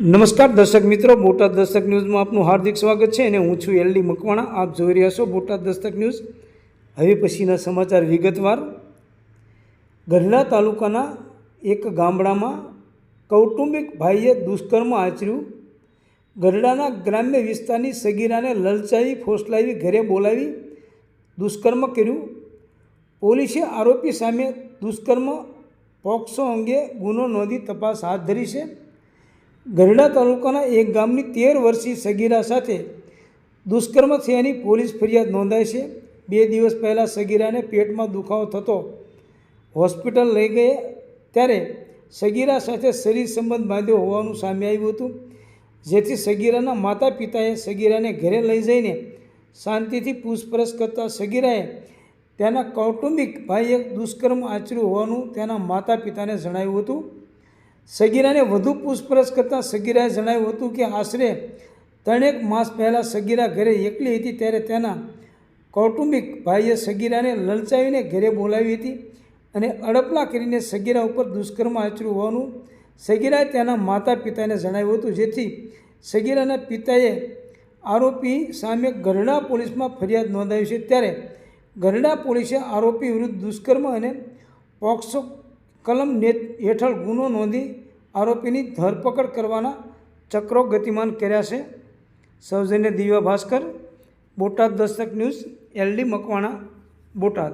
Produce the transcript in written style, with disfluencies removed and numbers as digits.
નમસ્કાર દર્શક મિત્રો, બોટાદ દસ્તક ન્યૂઝમાં આપનું હાર્દિક સ્વાગત છે અને હું છું એલડી મકવાણા. આપ જોઈ રહ્યા છો બોટાદ દસ્તક ન્યૂઝ. હવે પછીના સમાચાર વિગતવાર. ગઢડા તાલુકાના એક ગામડામાં કૌટુંબિક ભાઈએ દુષ્કર્મ આચર્યું. ગઢડાના ગ્રામ્ય વિસ્તારની સગીરાને લલચાવી ફોસલાવી ઘરે બોલાવી દુષ્કર્મ કર્યું. પોલીસે આરોપી સામે દુષ્કર્મ પોક્સો અંગે ગુનો નોંધી તપાસ હાથ ધરી છે. ગઢડા તાલુકાના એક ગામની 13 વર્ષીય સગીરા સાથે દુષ્કર્મ થયાની પોલીસ ફરિયાદ નોંધાઈ છે. 2 દિવસ પહેલાં સગીરાને પેટમાં દુખાવો થતો હોસ્પિટલ લઈ ગયા ત્યારે સગીરા સાથે શરીર સંબંધ બાંધ્યો હોવાનું સામે આવ્યું હતું, જેથી સગીરાના માતા પિતાએ સગીરાને ઘરે લઈ જઈને શાંતિથી પૂછપરછ કરતા સગીરાએ તેના કૌટુંબિક ભાઈએ દુષ્કર્મ આચર્યું હોવાનું તેના માતા પિતાને જણાવ્યું હતું. સગીરાને વધુ પૂછપરછ કરતાં સગીરાએ જણાવ્યું હતું કે આશરે 3 માસ પહેલાં સગીરા ઘરે એકલી હતી ત્યારે તેના કૌટુંબિક ભાઈએ સગીરાને લલચાવીને ઘરે બોલાવી હતી અને અડપલા કરીને સગીરા ઉપર દુષ્કર્મ આચર્યું હોવાનું સગીરાએ તેના માતા પિતાને જણાવ્યું હતું, જેથી સગીરાના પિતાએ આરોપી સામે ગઢડા પોલીસમાં ફરિયાદ નોંધાવી છે. ત્યારે ગઢડા પોલીસે આરોપી વિરુદ્ધ દુષ્કર્મ અને પોક્સો કલમ હેઠળ ગુનો નોંધી આરોપીની ધરપકડ કરવાના ચક્રો ગતિમાન કર્યા છે. સૌજન્ય દિવ્યા ભાસ્કર, બોટાદ દસ્તક ન્યૂઝ, એલડી મકવાણા, બોટાદ.